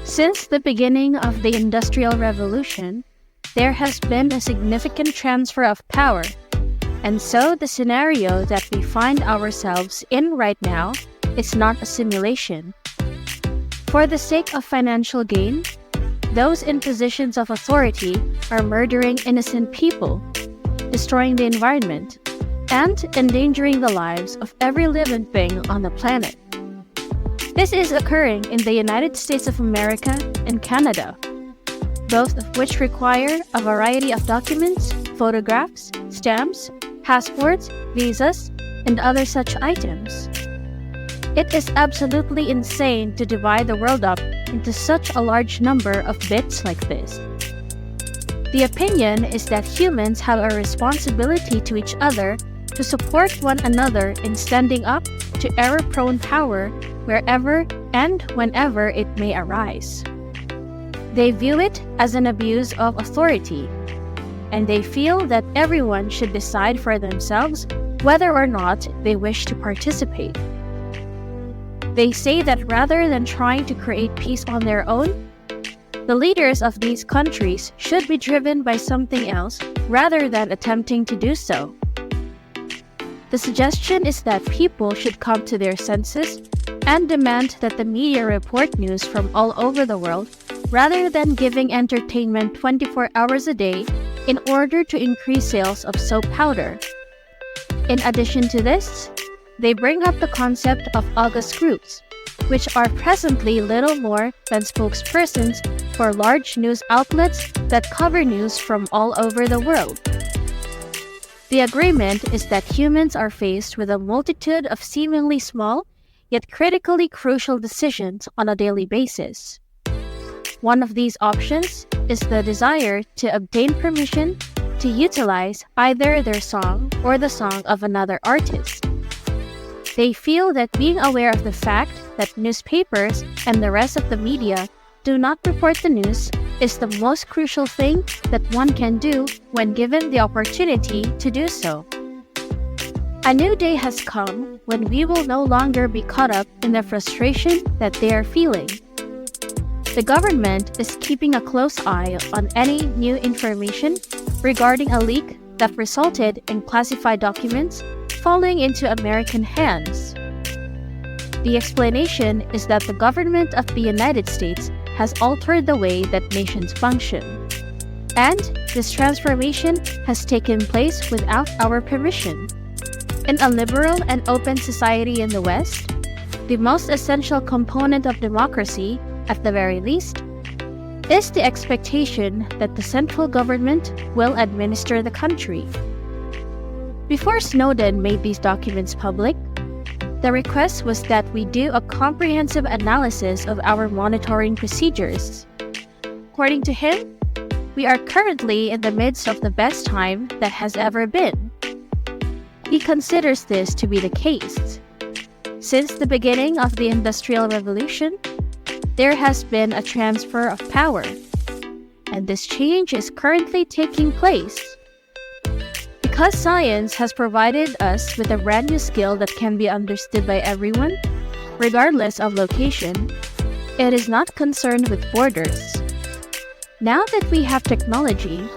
Since the beginning of the Industrial Revolution, there has been a significant transfer of power, and so the scenario that we find ourselves in right now is not a simulation. For the sake of financial gain, those in positions of authority are murdering innocent people, destroying the environment, and endangering the lives of every living thing on the planet. This is occurring in the United States of America and Canada, both of which require a variety of documents, photographs, stamps, passports, visas, and other such items. It is absolutely insane to divide the world up into such a large number of bits like this. The opinion is that humans have a responsibility to each other to support one another in standing up to error-prone power wherever and whenever it may arise. They view it as an abuse of authority, and they feel that everyone should decide for themselves whether or not they wish to participate. They say that rather than trying to create peace on their own, the leaders of these countries should be driven by something else rather than attempting to do so. The suggestion is that people should come to their senses and demand that the media report news from all over the world rather than giving entertainment 24 hours a day in order to increase sales of soap powder. In addition to this, they bring up the concept of August groups, which are presently little more than spokespersons for large news outlets that cover news from all over the world. The agreement is that humans are faced with a multitude of seemingly small, yet critically crucial decisions on a daily basis. One of these options is the desire to obtain permission to utilize either their song or the song of another artist. They feel that being aware of the fact that newspapers and the rest of the media do not report the news is the most crucial thing that one can do when given the opportunity to do so. A new day has come when we will no longer be caught up in the frustration that they are feeling. The government is keeping a close eye on any new information regarding a leak that resulted in classified documents falling into American hands. The explanation is that the government of the United States has altered the way that nations function, and this transformation has taken place without our permission. In a liberal and open society in the West, the most essential component of democracy, at the very least, is the expectation that the central government will administer the country. Before Snowden made these documents public, the request was that we do a comprehensive analysis of our monitoring procedures. According to him, we are currently in the midst of the best time that has ever been. He considers this to be the case. Since the beginning of the Industrial Revolution, there has been a transfer of power, and this change is currently taking place. Because science has provided us with a brand new skill that can be understood by everyone, regardless of location, it is not concerned with borders. Now that we have technology,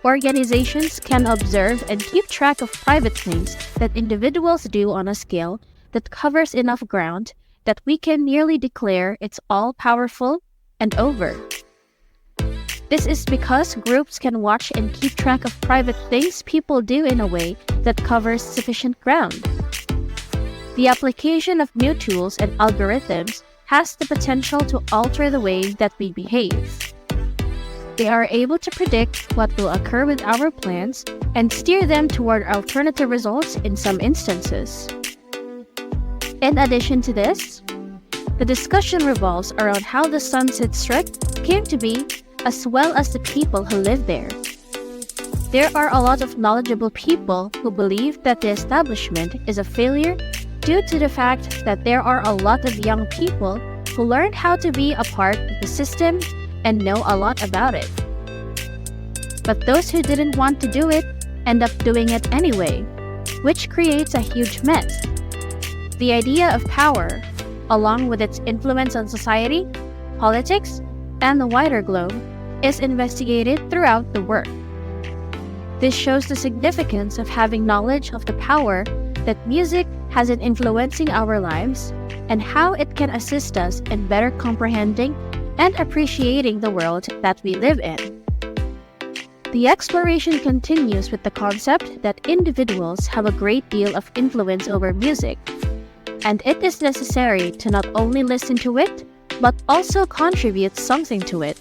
organizations can observe and keep track of private things that individuals do on a scale that covers enough ground that we can nearly declare it's all-powerful and over. This is because groups can watch and keep track of private things people do in a way that covers sufficient ground. The application of new tools and algorithms has the potential to alter the way that we behave. They are able to predict what will occur with our plans and steer them toward alternative results in some instances. In addition to this, the discussion revolves around how the Sunset Strip came to be, as well as the people who live there. There are a lot of knowledgeable people who believe that the establishment is a failure due to the fact that there are a lot of young people who learned how to be a part of the system and know a lot about it. But those who didn't want to do it end up doing it anyway, which creates a huge mess. The idea of power, along with its influence on society, politics, and the wider globe is investigated throughout the work. This shows the significance of having knowledge of the power that music has in influencing our lives and how it can assist us in better comprehending and appreciating the world that we live in. The exploration continues with the concept that individuals have a great deal of influence over music, and it is necessary to not only listen to it, but also contribute something to it.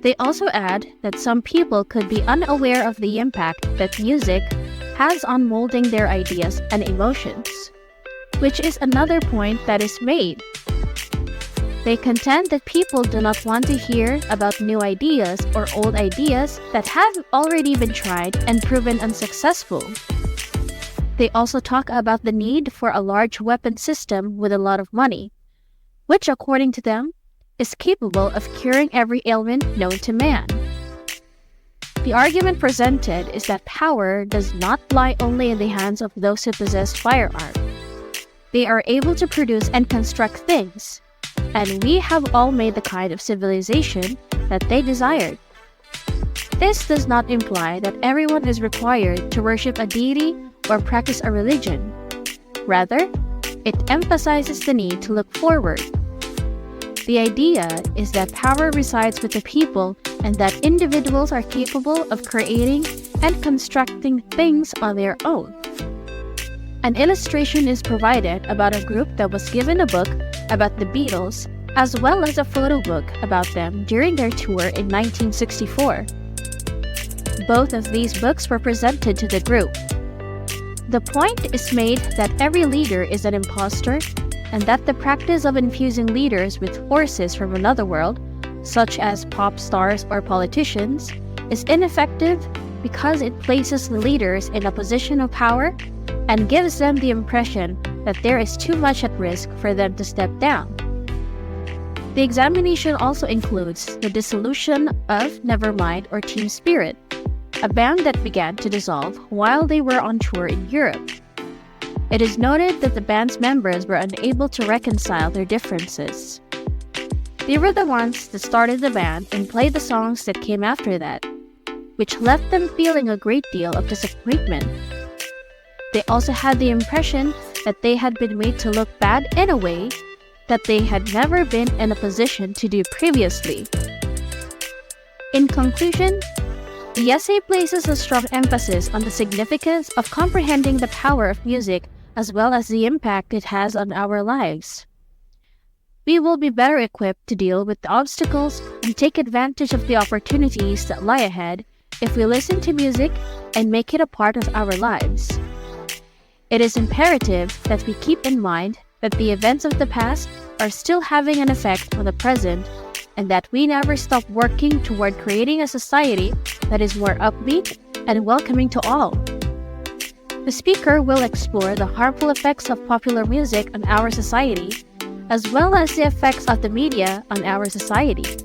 They also add that some people could be unaware of the impact that music has on molding their ideas and emotions, which is another point that is made. They contend that people do not want to hear about new ideas or old ideas that have already been tried and proven unsuccessful. They also talk about the need for a large weapon system with a lot of money, which according to them is capable of curing every ailment known to man. The argument presented is that power does not lie only in the hands of those who possess firearms. They are able to produce and construct things, and we have all made the kind of civilization that they desired. This does not imply that everyone is required to worship a deity or practice a religion. Rather, it emphasizes the need to look forward. The idea is that power resides with the people and that individuals are capable of creating and constructing things on their own. An illustration is provided about a group that was given a book about the Beatles as well as a photo book about them during their tour in 1964. Both of these books were presented to the group. The point is made that every leader is an imposter and that the practice of infusing leaders with forces from another world, such as pop stars or politicians, is ineffective because it places the leaders in a position of power and gives them the impression that there is too much at risk for them to step down. The examination also includes the dissolution of Nevermind or Team Spirit, a band that began to dissolve while they were on tour in Europe. It is noted that the band's members were unable to reconcile their differences. They were the ones that started the band and played the songs that came after that, which left them feeling a great deal of disappointment. They also had the impression that they had been made to look bad in a way that they had never been in a position to do previously. In conclusion, the essay places a strong emphasis on the significance of comprehending the power of music as well as the impact it has on our lives. We will be better equipped to deal with the obstacles and take advantage of the opportunities that lie ahead if we listen to music and make it a part of our lives. It is imperative that we keep in mind that the events of the past are still having an effect on the present and that we never stop working toward creating a society that is more upbeat and welcoming to all. The speaker will explore the harmful effects of popular music on our society, as well as the effects of the media on our society.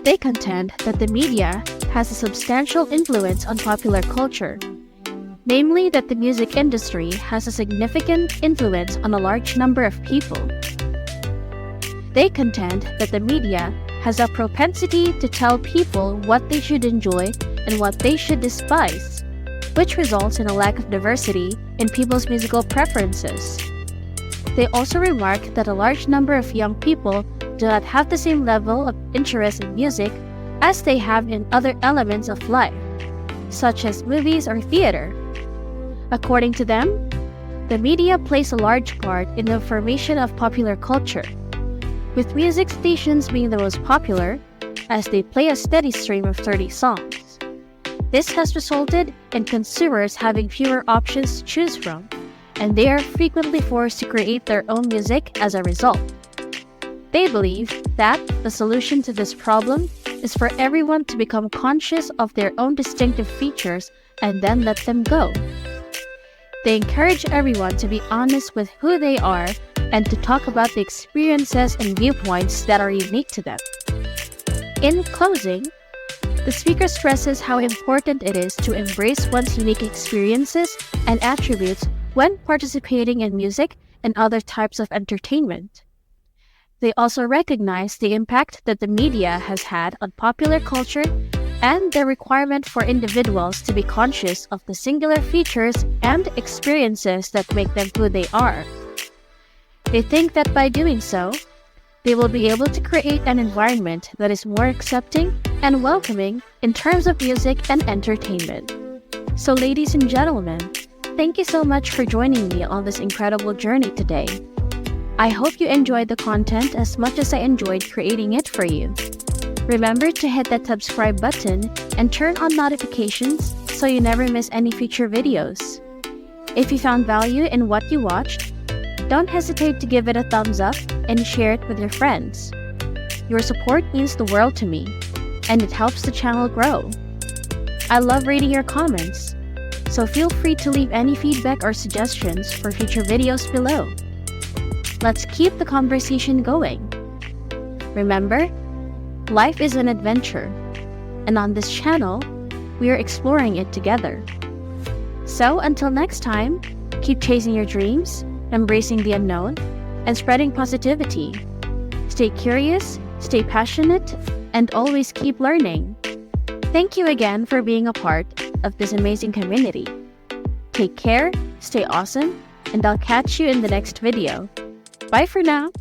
They contend that the media has a substantial influence on popular culture, namely that the music industry has a significant influence on a large number of people. They contend that the media has a propensity to tell people what they should enjoy and what they should despise, which results in a lack of diversity in people's musical preferences. They also remark that a large number of young people do not have the same level of interest in music as they have in other elements of life, such as movies or theater. According to them, the media plays a large part in the formation of popular culture, with music stations being the most popular, as they play a steady stream of 30 songs. This has resulted in consumers having fewer options to choose from, and they are frequently forced to create their own music as a result. They believe that the solution to this problem is for everyone to become conscious of their own distinctive features and then let them go. They encourage everyone to be honest with who they are and to talk about the experiences and viewpoints that are unique to them. In closing, the speaker stresses how important it is to embrace one's unique experiences and attributes when participating in music and other types of entertainment. They also recognize the impact that the media has had on popular culture and the requirement for individuals to be conscious of the singular features and experiences that make them who they are. They think that by doing so, they will be able to create an environment that is more accepting and welcoming in terms of music and entertainment. So, ladies and gentlemen, thank you so much for joining me on this incredible journey today. I hope you enjoyed the content as much as I enjoyed creating it for you. Remember to hit that subscribe button and turn on notifications so you never miss any future videos. If you found value in what you watched, don't hesitate to give it a thumbs up and share it with your friends. Your support means the world to me, and it helps the channel grow. I love reading your comments, so feel free to leave any feedback or suggestions for future videos below. Let's keep the conversation going. Remember, life is an adventure, and on this channel, we are exploring it together. So until next time, keep chasing your dreams, embracing the unknown, and spreading positivity. Stay curious, stay passionate, and always keep learning. Thank you again for being a part of this amazing community. Take care, stay awesome, and I'll catch you in the next video. Bye for now.